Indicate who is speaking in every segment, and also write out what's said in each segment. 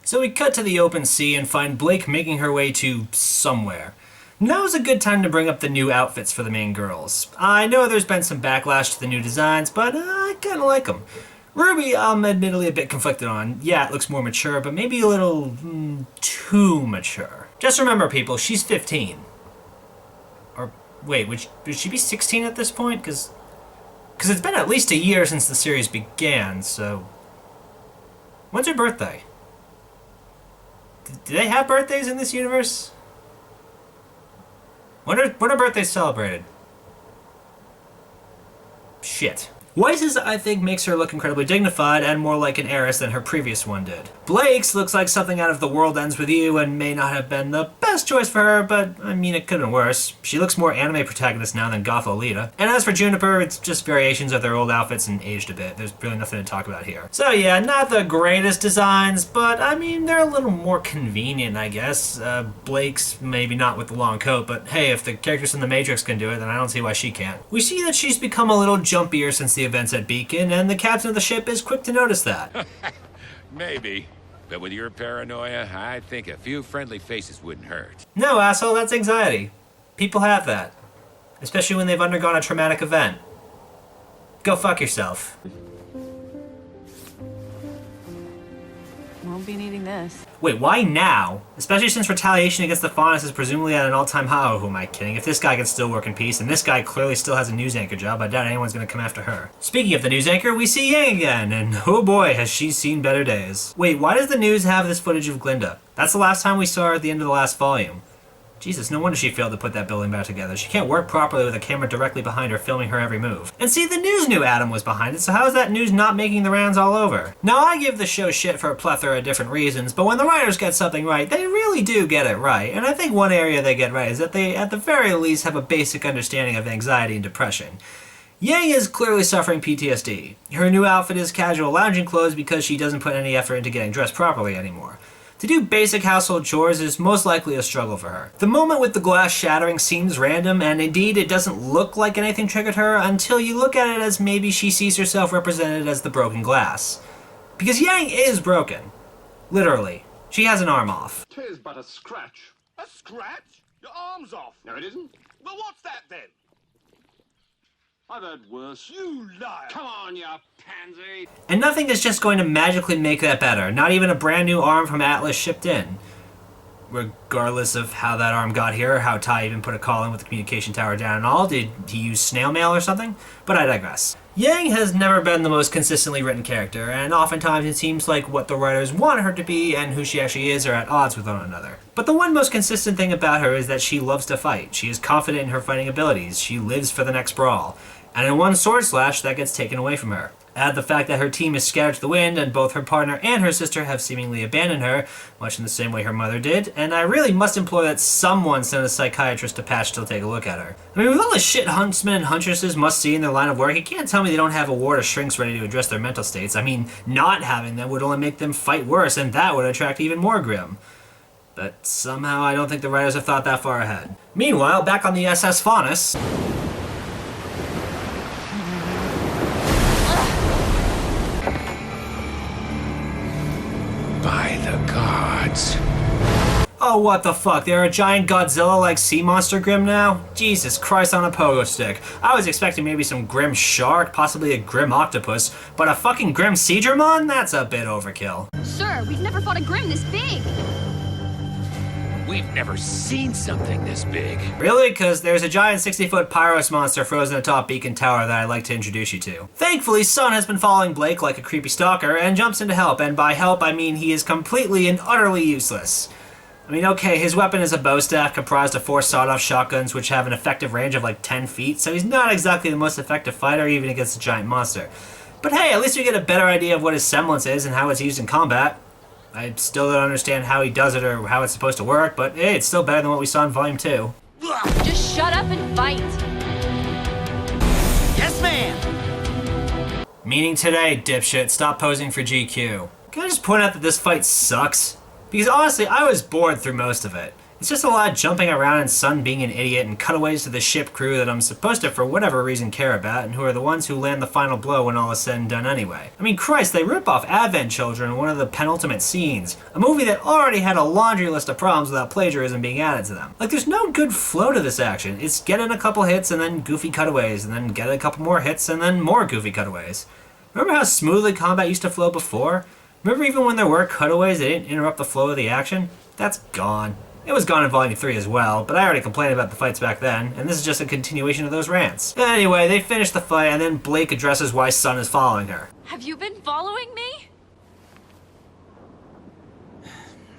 Speaker 1: So we cut to the open sea and find Blake making her way to somewhere. Now is a good time to bring up the new outfits for the main girls. I know there's been some backlash to the new designs, but I kinda like them. RWBY, I'm admittedly a bit conflicted on. Yeah, it looks more mature, but maybe a little too mature. Just remember, people, she's 15. Or, wait, would she be 16 at this point? Because it's been at least a year since the series began, so... When's her birthday? Do they have birthdays in this universe? When are birthdays celebrated? Shit. Weiss's, I think, makes her look incredibly dignified and more like an heiress than her previous one did. Blake's looks like something out of The World Ends With You and may not have been the best choice for her, but, I mean, it could have been worse. She looks more anime protagonist now than goth Lolita. And as for Juniper, it's just variations of their old outfits and aged a bit. There's really nothing to talk about here. So yeah, not the greatest designs, but, I mean, they're a little more convenient, I guess. Blake's maybe not with the long coat, but hey, if the characters in The Matrix can do it, then I don't see why she can't. We see that she's become a little jumpier since the events at Beacon, and the captain of the ship is quick to notice that.
Speaker 2: Maybe. But with your paranoia, I think a few friendly faces wouldn't hurt.
Speaker 1: No, asshole, that's anxiety. People have that. Especially when they've undergone a traumatic event. Go fuck yourself.
Speaker 3: Won't be needing this.
Speaker 1: Wait, why now? Especially since retaliation against the Faunus is presumably at an all-time high. Oh, who am I kidding? If this guy can still work in peace, and this guy clearly still has a news anchor job, I doubt anyone's gonna come after her. Speaking of the news anchor, we see Yang again, and oh boy, has she seen better days. Wait, why does the news have this footage of Glinda? That's the last time we saw her at the end of the last volume. Jesus, no wonder she failed to put that building back together. She can't work properly with a camera directly behind her filming her every move. And see, the news knew Adam was behind it, so how is that news not making the rounds all over? Now, I give the show shit for a plethora of different reasons, but when the writers get something right, they really do get it right. And I think one area they get right is that they, at the very least, have a basic understanding of anxiety and depression. Yang is clearly suffering PTSD. Her new outfit is casual lounging clothes because she doesn't put any effort into getting dressed properly anymore. To do basic household chores is most likely a struggle for her. The moment with the glass shattering seems random, and indeed it doesn't look like anything triggered her until you look at it as maybe she sees herself represented as the broken glass. Because Yang is broken. Literally. She has an arm off.
Speaker 4: 'Tis but a scratch.
Speaker 5: A scratch? Your arm's off.
Speaker 4: No, it isn't.
Speaker 5: Well, what's that then?
Speaker 4: I've heard worse.
Speaker 5: You liar.
Speaker 4: Come on, you pansy.
Speaker 1: And nothing is just going to magically make that better. Not even a brand new arm from Atlas shipped in. Regardless of how that arm got here, or how Tai even put a call in with the communication tower down and all. Did he use snail mail or something? But I digress. Yang has never been the most consistently written character, and oftentimes it seems like what the writers want her to be and who she actually is are at odds with one another. But the one most consistent thing about her is that she loves to fight. She is confident in her fighting abilities. She lives for the next brawl. And in one sword slash, that gets taken away from her. Add the fact that her team is scattered to the wind, and both her partner and her sister have seemingly abandoned her, much in the same way her mother did, and I really must implore that someone send a psychiatrist to Patch to take a look at her. I mean, with all the shit huntsmen and huntresses must see in their line of work, you can't tell me they don't have a ward of shrinks ready to address their mental states. I mean, not having them would only make them fight worse, and that would attract even more Grim. But somehow I don't think the writers have thought that far ahead. Meanwhile, back on the SS Faunus...
Speaker 2: By the gods.
Speaker 1: Oh, what the fuck? They're a giant Godzilla-like sea monster Grim now? Jesus Christ on a pogo stick. I was expecting maybe some Grim shark, possibly a Grim octopus, but a fucking Grim Seadramon? That's a bit overkill.
Speaker 6: Sir, we've never fought a Grim this big.
Speaker 2: We've never seen something this big.
Speaker 1: Really? Because there's a giant 60-foot Pyros monster frozen atop Beacon Tower that I'd like to introduce you to. Thankfully, Sun has been following Blake like a creepy stalker and jumps in to help, and by help I mean he is completely and utterly useless. I mean, okay, his weapon is a bow staff comprised of 4 sawed-off shotguns which have an effective range of like 10 feet, so he's not exactly the most effective fighter even against a giant monster. But hey, at least we get a better idea of what his semblance is and how it's used in combat. I still don't understand how he does it or how it's supposed to work, but hey, it's still better than what we saw in Volume 2.
Speaker 6: Just shut up and fight.
Speaker 5: Yes, ma'am.
Speaker 1: Meaning today, dipshit, stop posing for GQ. Can I just point out that this fight sucks? Because honestly, I was bored through most of it. It's just a lot of jumping around and Sun being an idiot and cutaways to the ship crew that I'm supposed to, for whatever reason, care about, and who are the ones who land the final blow when all is said and done anyway. I mean, Christ, they rip off Advent Children in one of the penultimate scenes, a movie that already had a laundry list of problems without plagiarism being added to them. Like, there's no good flow to this action. It's get in a couple hits and then goofy cutaways, and then get a couple more hits and then more goofy cutaways. Remember how smoothly combat used to flow before? Remember even when there were cutaways, they didn't interrupt the flow of the action? That's gone. It was gone in Volume 3 as well, but I already complained about the fights back then, and this is just a continuation of those rants. Anyway, they finish the fight, and then Blake addresses why Sun is following her.
Speaker 6: Have you been following me?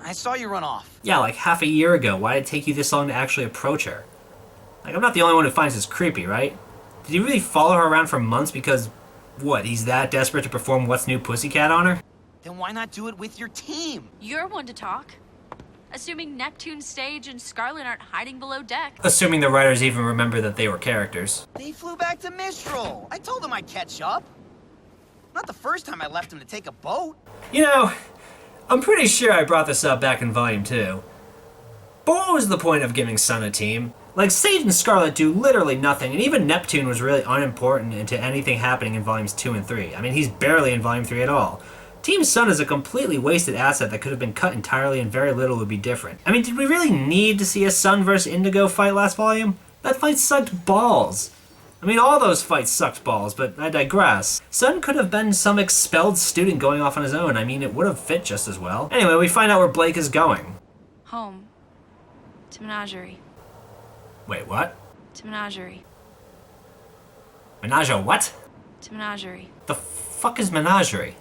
Speaker 7: I saw you run off.
Speaker 1: Yeah, like half a year ago. Why did it take you this long to actually approach her? Like, I'm not the only one who finds this creepy, right? Did you really follow her around for months because, what, he's that desperate to perform What's New Pussycat on her?
Speaker 7: Then why not do it with your team?
Speaker 6: You're one to talk. Assuming Neptune's stage and Scarlet aren't hiding below deck.
Speaker 1: Assuming the writers even remember that they were characters.
Speaker 7: They flew back to Mistral. I told them I'd catch up. Not the first time I left them to take a boat.
Speaker 1: You know, I'm pretty sure I brought this up back in Volume 2. But what was the point of giving Sun a team? Like, Sage and Scarlet do literally nothing, and even Neptune was really unimportant into anything happening in Volumes 2 and 3. I mean, he's barely in Volume 3 at all. Team Sun is a completely wasted asset that could have been cut entirely and very little would be different. I mean, did we really need to see a Sun vs. Indigo fight last volume? That fight sucked balls. I mean, all those fights sucked balls, but I digress. Sun could have been some expelled student going off on his own. I mean, it would have fit just as well. Anyway, we find out where Blake is going.
Speaker 6: Home. To Menagerie.
Speaker 1: Wait, what?
Speaker 6: To Menagerie.
Speaker 1: Menage a what?
Speaker 6: To Menagerie.
Speaker 1: The fuck is Menagerie?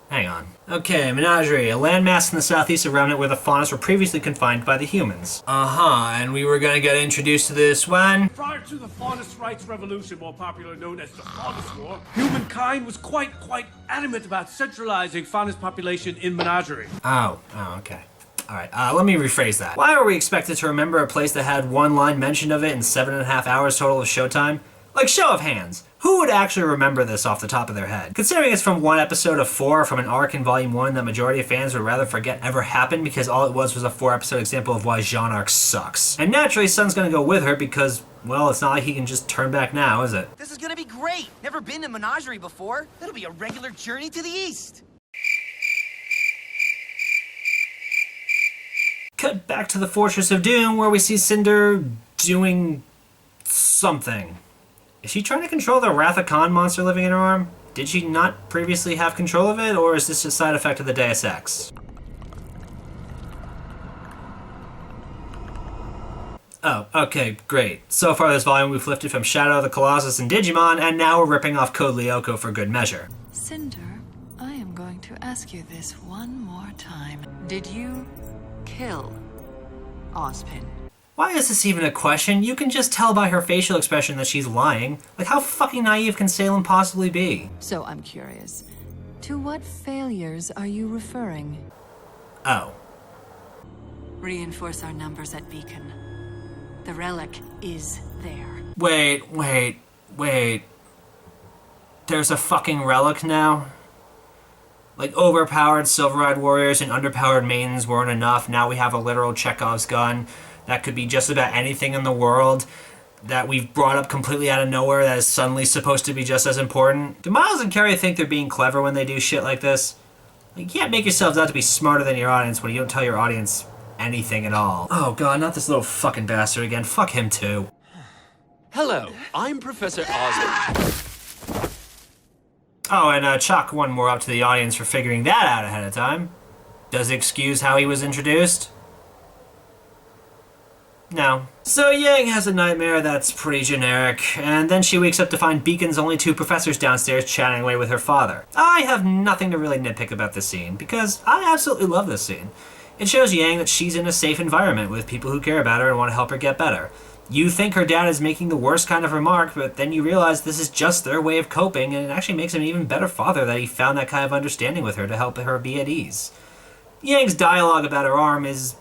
Speaker 1: Hang on. Okay, Menagerie, a landmass in the southeast of Remnant where the faunas were previously confined by the humans. And we were gonna get introduced to this when?
Speaker 4: Prior to the Faunus Rights Revolution, more popularly known as the Faunus War, humankind was quite adamant about centralizing Faunus population in Menagerie.
Speaker 1: Oh, okay. Alright, let me rephrase that. Why were we expected to remember a place that had one line mentioned of it in 7.5 hours total of showtime? Like, show of hands. Who would actually remember this off the top of their head? Considering it's from one episode of 4 from an arc in Volume 1 that majority of fans would rather forget ever happened because all it was a 4-episode example of why Jaune arc sucks. And naturally, Sun's gonna go with her because, well, it's not like he can just turn back now, is it?
Speaker 7: This is gonna be great. Never been to Menagerie before. It'll be a regular journey to the east.
Speaker 1: Cut back to the Fortress of Doom where we see Cinder doing something. Is she trying to control the Wrath of Khan monster living in her arm? Did she not previously have control of it, or is this a side effect of the Deus Ex? Oh, okay, great. So far this volume we've lifted from Shadow, the Colossus, and Digimon, and now we're ripping off Code Lyoko for good measure.
Speaker 3: Cinder, I am going to ask you this one more time. Did you kill Ozpin?
Speaker 1: Why is this even a question? You can just tell by her facial expression that she's lying. Like, how fucking naive can Salem possibly be?
Speaker 3: So I'm curious. To what failures are you referring?
Speaker 1: Oh.
Speaker 3: Reinforce our numbers at Beacon. The relic is there.
Speaker 1: Wait. There's a fucking relic now? Like, overpowered Silver-Eyed warriors and underpowered maidens weren't enough. Now we have a literal Chekhov's gun that could be just about anything in the world that we've brought up completely out of nowhere that is suddenly supposed to be just as important. Do Miles and Carrie think they're being clever when they do shit like this? Like, you can't make yourselves out to be smarter than your audience when you don't tell your audience anything at all. Oh god, not this little fucking bastard again. Fuck him too.
Speaker 8: Hello, I'm Professor Ozpin.
Speaker 1: Oh, and chalk one more up to the audience for figuring that out ahead of time. Does it excuse how he was introduced? No. So Yang has a nightmare that's pretty generic, and then she wakes up to find Beacon's only 2 professors downstairs chatting away with her father. I have nothing to really nitpick about this scene, because I absolutely love this scene. It shows Yang that she's in a safe environment with people who care about her and want to help her get better. You think her dad is making the worst kind of remark, but then you realize this is just their way of coping, and it actually makes him an even better father that he found that kind of understanding with her to help her be at ease. Yang's dialogue about her arm is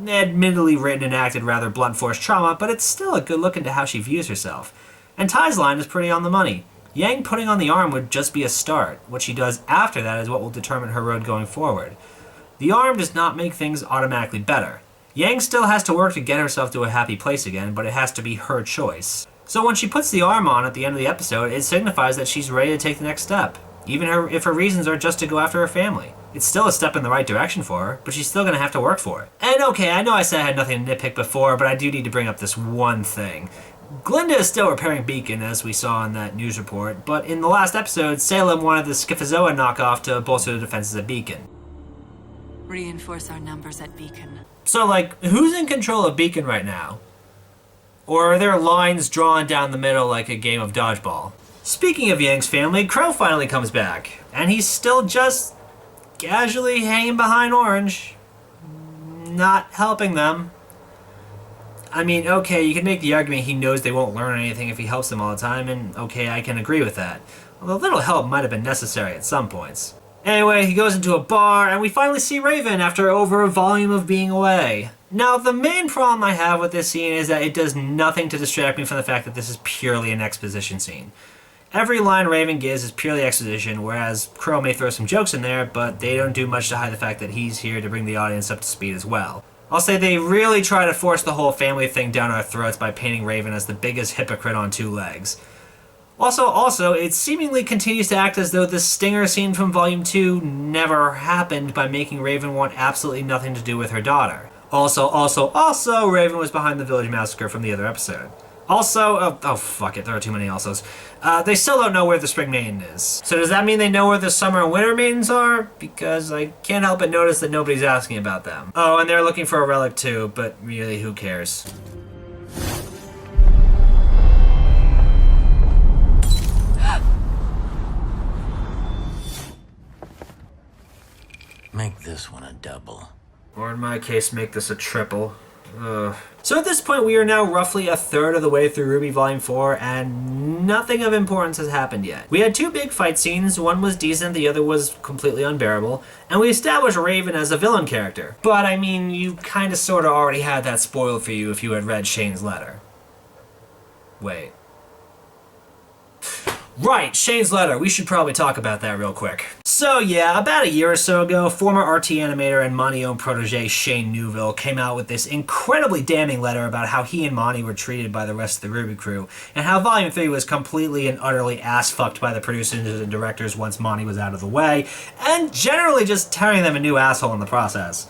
Speaker 1: admittedly written and acted rather blunt force trauma, but it's still a good look into how she views herself. And Ty's line is pretty on the money. Yang putting on the arm would just be a start. What she does after that is what will determine her road going forward. The arm does not make things automatically better. Yang still has to work to get herself to a happy place again, but it has to be her choice. So when she puts the arm on at the end of the episode, it signifies that she's ready to take the next step, even if her reasons are just to go after her family. It's still a step in the right direction for her, but she's still going to have to work for it. And okay, I know I said I had nothing to nitpick before, but I do need to bring up this one thing. Glinda is still repairing Beacon, as we saw in that news report, but in the last episode, Salem wanted the Schifozoa knockoff to bolster the defenses at Beacon.
Speaker 3: Reinforce our numbers at Beacon.
Speaker 1: So, like, who's in control of Beacon right now? Or are there lines drawn down the middle like a game of dodgeball? Speaking of Yang's family, Crow finally comes back, and he's still just casually hanging behind Orange, not helping them. I mean, okay, you can make the argument he knows they won't learn anything if he helps them all the time, and okay, I can agree with that. Although a little help might have been necessary at some points. Anyway, he goes into a bar, and we finally see Raven after over a volume of being away. Now, the main problem I have with this scene is that it does nothing to distract me from the fact that this is purely an exposition scene. Every line Raven gives is purely exposition, whereas Crow may throw some jokes in there, but they don't do much to hide the fact that he's here to bring the audience up to speed as well. I'll say they really try to force the whole family thing down our throats by painting Raven as the biggest hypocrite on two legs. Also, it seemingly continues to act as though the stinger scene from Volume 2 never happened by making Raven want absolutely nothing to do with her daughter. Also, Raven was behind the village massacre from the other episode. Also, oh fuck it, there are too many alsos. They still don't know where the Spring Maiden is. So does that mean they know where the Summer and Winter Maidens are? Because I can't help but notice that nobody's asking about them. Oh, and they're looking for a relic too, but really, who cares?
Speaker 9: Make this one a double.
Speaker 1: Or in my case, make this a triple. So at this point, we are now roughly a third of the way through RWBY Volume 4, and nothing of importance has happened yet. We had two big fight scenes, one was decent, the other was completely unbearable, and we established Raven as a villain character. But I mean, you kinda sorta already had that spoiled for you if you had read Shane's letter. Wait. Right, Shane's letter. We should probably talk about that real quick. So yeah, about a year or so ago, former RT animator and Monty-owned protege Shane Newville came out with this incredibly damning letter about how he and Monty were treated by the rest of the RWBY crew, and how Volume 3 was completely and utterly ass-fucked by the producers and directors once Monty was out of the way, and generally just tearing them a new asshole in the process.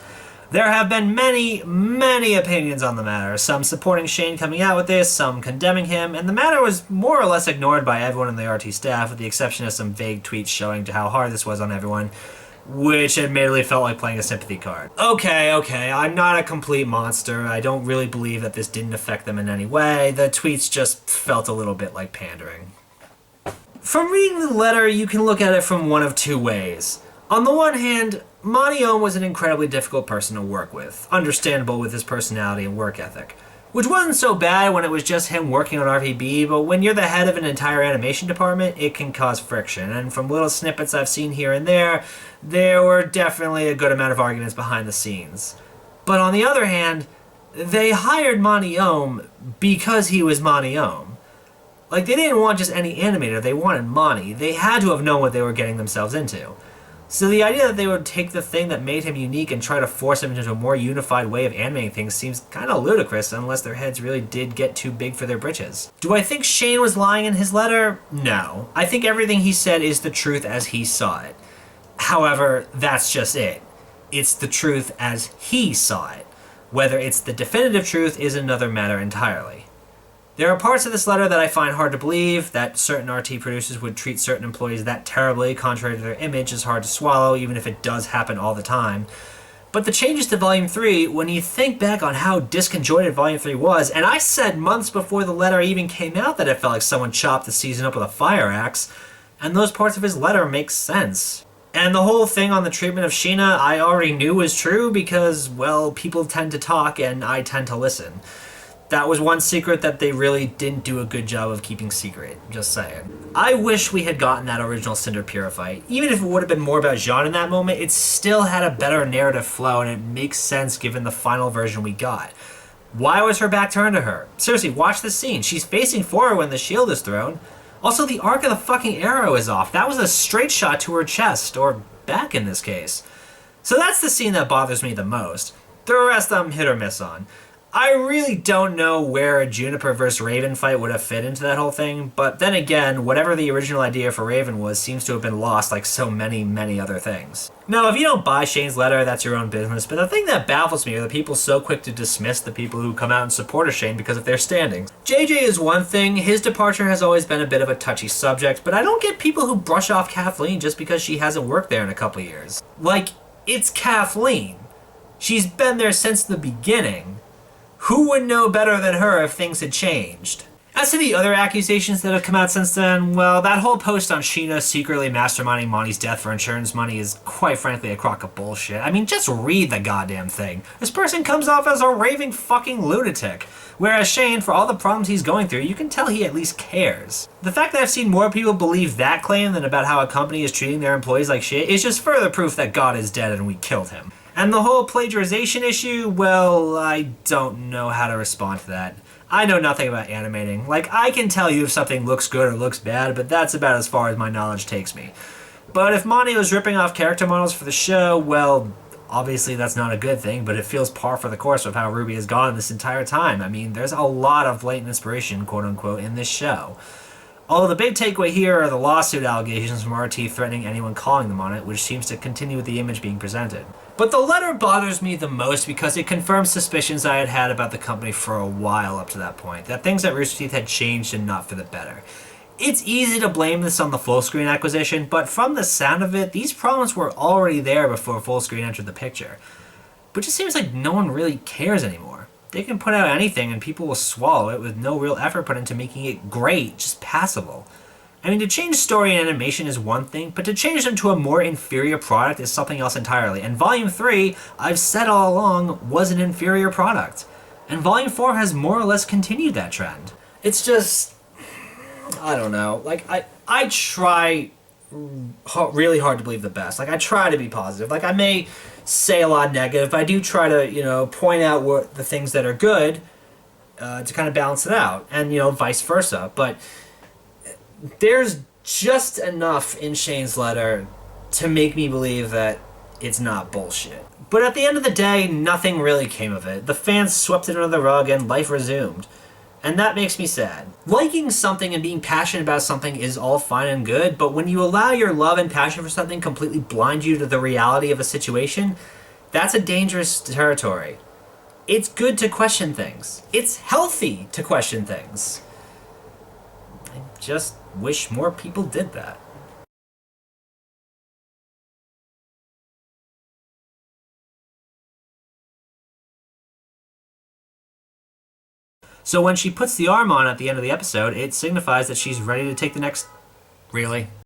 Speaker 1: There have been many, many opinions on the matter, some supporting Shane coming out with this, some condemning him, and the matter was more or less ignored by everyone in the RT staff, with the exception of some vague tweets showing how hard this was on everyone, which admittedly felt like playing a sympathy card. Okay, I'm not a complete monster. I don't really believe that this didn't affect them in any way. The tweets just felt a little bit like pandering. From reading the letter, you can look at it from one of two ways. On the one hand, Monty-owned was an incredibly difficult person to work with, understandable with his personality and work ethic. Which wasn't so bad when it was just him working on RVB, but when you're the head of an entire animation department, it can cause friction, and from little snippets I've seen here and there were definitely a good amount of arguments behind the scenes. But on the other hand, they hired Monty-owned because he was Monty-owned. Like, they didn't want just any animator, they wanted Monty. They had to have known what they were getting themselves into. So the idea that they would take the thing that made him unique and try to force him into a more unified way of animating things seems kind of ludicrous unless their heads really did get too big for their britches. Do I think Shane was lying in his letter? No. I think everything he said is the truth as he saw it. However, that's just it. It's the truth as he saw it. Whether it's the definitive truth is another matter entirely. There are parts of this letter that I find hard to believe. That certain RT producers would treat certain employees that terribly, contrary to their image, is hard to swallow, even if it does happen all the time. But the changes to Volume 3, when you think back on how disconjointed Volume 3 was, and I said months before the letter even came out that it felt like someone chopped the season up with a fire axe, and those parts of his letter make sense. And the whole thing on the treatment of Sheena I already knew was true because, well, people tend to talk and I tend to listen. That was one secret that they really didn't do a good job of keeping secret, just saying. I wish we had gotten that original Cinder Pura fight. Even if it would have been more about Jaune in that moment, it still had a better narrative flow and it makes sense given the final version we got. Why was her back turned to her? Seriously, watch the scene. She's facing forward when the shield is thrown. Also, the arc of the fucking arrow is off. That was a straight shot to her chest, or back in this case. So that's the scene that bothers me the most. The rest I'm hit or miss on. I really don't know where a Juniper vs. Raven fight would have fit into that whole thing, but then again, whatever the original idea for Raven was seems to have been lost like so many, many other things. No, if you don't buy Shane's letter, that's your own business, but the thing that baffles me are the people so quick to dismiss the people who come out in support of Shane because of their standings. JJ is one thing, his departure has always been a bit of a touchy subject, but I don't get people who brush off Kathleen just because she hasn't worked there in a couple years. Like, it's Kathleen. She's been there since the beginning. Who would know better than her if things had changed? As to the other accusations that have come out since then, well, that whole post on Sheena secretly masterminding Monty's death for insurance money is quite frankly a crock of bullshit. I mean, just read the goddamn thing. This person comes off as a raving fucking lunatic. Whereas Shane, for all the problems he's going through, you can tell he at least cares. The fact that I've seen more people believe that claim than about how a company is treating their employees like shit is just further proof that God is dead and we killed him. And the whole plagiarization issue, well, I don't know how to respond to that. I know nothing about animating. Like, I can tell you if something looks good or looks bad, but that's about as far as my knowledge takes me. But if Monty was ripping off character models for the show, well, obviously that's not a good thing, but it feels par for the course of how RWBY has gone this entire time. I mean, there's a lot of blatant inspiration, quote-unquote, in this show. Although the big takeaway here are the lawsuit allegations from RT threatening anyone calling them on it, which seems to continue with the image being presented. But the letter bothers me the most because it confirms suspicions I had had about the company for a while up to that point, that things at Rooster Teeth had changed and not for the better. It's easy to blame this on the full-screen acquisition, but from the sound of it, these problems were already there before full-screen entered the picture. But it just seems like no one really cares anymore. They can put out anything and people will swallow it with no real effort put into making it great, just passable. I mean, to change story and animation is one thing, but to change them to a more inferior product is something else entirely. And Volume 3, I've said all along, was an inferior product. And Volume 4 has more or less continued that trend. It's just, I don't know. Like, I try really hard to believe the best. Like, I try to be positive. Like, I may say a lot negative, but I do try to, point out what the things that are good to kind of balance it out. And, vice versa. But there's just enough in Shane's letter to make me believe that it's not bullshit. But at the end of the day, nothing really came of it. The fans swept it under the rug and life resumed. And that makes me sad. Liking something and being passionate about something is all fine and good, but when you allow your love and passion for something completely blind you to the reality of a situation, that's a dangerous territory. It's good to question things. It's healthy to question things. I just wish more people did that. So when she puts the arm on at the end of the episode, it signifies that she's ready to take the next... Really?